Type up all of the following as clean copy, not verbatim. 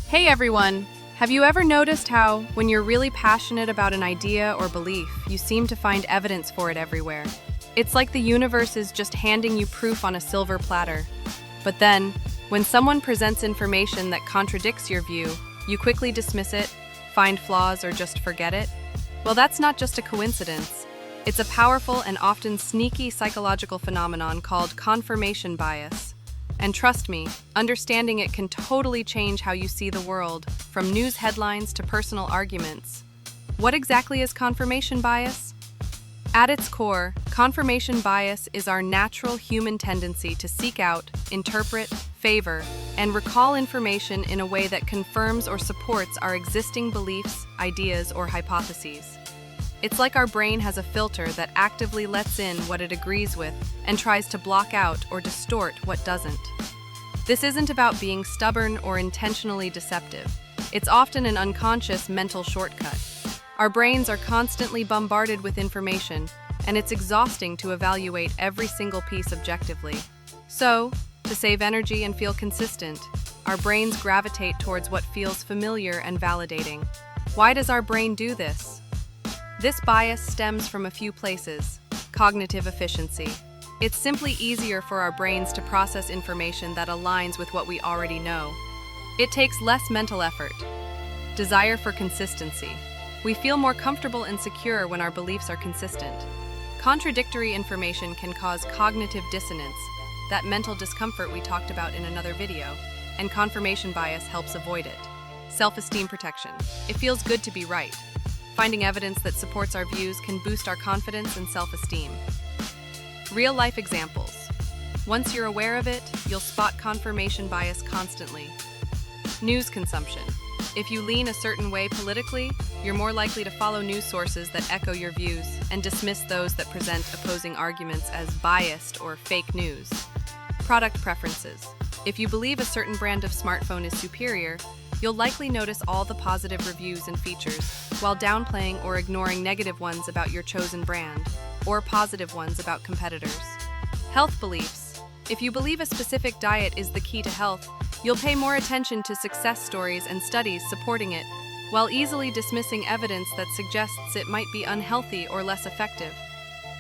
Hey everyone! Have you ever noticed how, when you're really passionate about an idea or belief, you seem to find evidence for it everywhere? It's like the universe is just handing you proof on a silver platter. But then, when someone presents information that contradicts your view, you quickly dismiss it, find flaws, or just forget it? Well, that's not just a coincidence. It's a powerful and often sneaky psychological phenomenon called confirmation bias. And trust me, understanding it can totally change how you see the world, from news headlines to personal arguments. What exactly is confirmation bias? At its core, confirmation bias is our natural human tendency to seek out, interpret, favor, and recall information in a way that confirms or supports our existing beliefs, ideas, or hypotheses. It's like our brain has a filter that actively lets in what it agrees with and tries to block out or distort what doesn't. This isn't about being stubborn or intentionally deceptive. It's often an unconscious mental shortcut. Our brains are constantly bombarded with information, and it's exhausting to evaluate every single piece objectively. So, to save energy and feel consistent, our brains gravitate towards what feels familiar and validating. Why does our brain do this? This bias stems from a few places. Cognitive efficiency. It's simply easier for our brains to process information that aligns with what we already know. It takes less mental effort. Desire for consistency. We feel more comfortable and secure when our beliefs are consistent. Contradictory information can cause cognitive dissonance, that mental discomfort we talked about in another video, and confirmation bias helps avoid it. Self-esteem protection. It feels good to be right. Finding evidence that supports our views can boost our confidence and self-esteem. Real-life examples. Once you're aware of it, you'll spot confirmation bias constantly. News consumption. If you lean a certain way politically, you're more likely to follow news sources that echo your views and dismiss those that present opposing arguments as biased or fake news. Product preferences. If you believe a certain brand of smartphone is superior, you'll likely notice all the positive reviews and features, while downplaying or ignoring negative ones about your chosen brand, or positive ones about competitors. Health beliefs. If you believe a specific diet is the key to health, you'll pay more attention to success stories and studies supporting it, while easily dismissing evidence that suggests it might be unhealthy or less effective.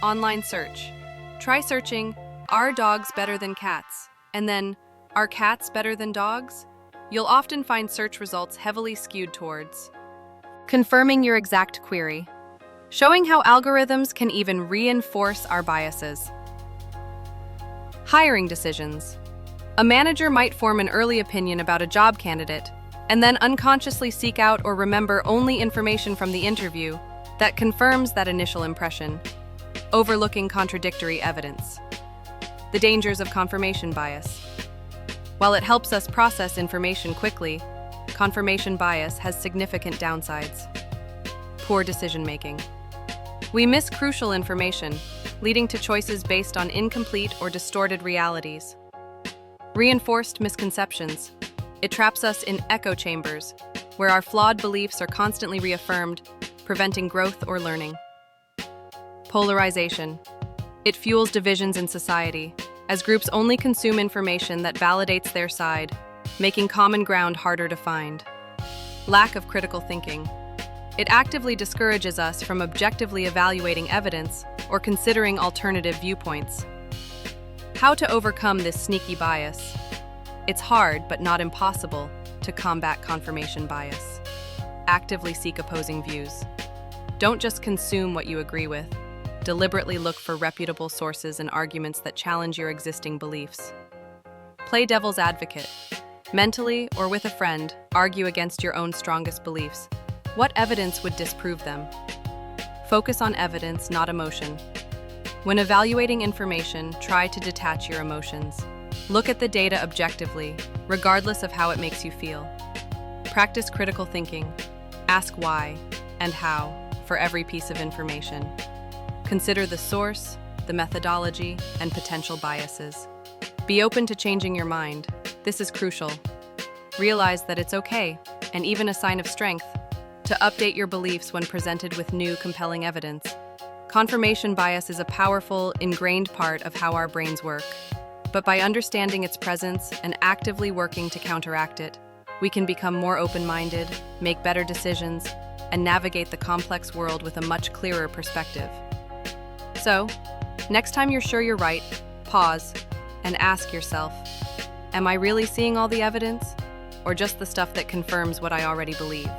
Online search. Try searching, "Are dogs better than cats?" and then, "Are cats better than dogs?" You'll often find search results heavily skewed towards confirming your exact query, showing how algorithms can even reinforce our biases. Hiring decisions. A manager might form an early opinion about a job candidate and then unconsciously seek out or remember only information from the interview that confirms that initial impression, overlooking contradictory evidence. The dangers of confirmation bias. While it helps us process information quickly, confirmation bias has significant downsides. Poor decision-making. We miss crucial information, leading to choices based on incomplete or distorted realities. Reinforced misconceptions. It traps us in echo chambers, where our flawed beliefs are constantly reaffirmed, preventing growth or learning. Polarization. It fuels divisions in society, as groups only consume information that validates their side, making common ground harder to find. Lack of critical thinking. It actively discourages us from objectively evaluating evidence or considering alternative viewpoints. How to overcome this sneaky bias? It's hard, but not impossible, to combat confirmation bias. Actively seek opposing views. Don't just consume what you agree with. Deliberately look for reputable sources and arguments that challenge your existing beliefs. Play devil's advocate. Mentally or with a friend, argue against your own strongest beliefs. What evidence would disprove them? Focus on evidence, not emotion. When evaluating information, try to detach your emotions. Look at the data objectively, regardless of how it makes you feel. Practice critical thinking. Ask why and how for every piece of information. Consider the source, the methodology, and potential biases. Be open to changing your mind. This is crucial. Realize that it's okay, and even a sign of strength, to update your beliefs when presented with new, compelling evidence. Confirmation bias is a powerful, ingrained part of how our brains work. But by understanding its presence and actively working to counteract it, we can become more open-minded, make better decisions, and navigate the complex world with a much clearer perspective. So, next time you're sure you're right, pause and ask yourself, am I really seeing all the evidence, or just the stuff that confirms what I already believe?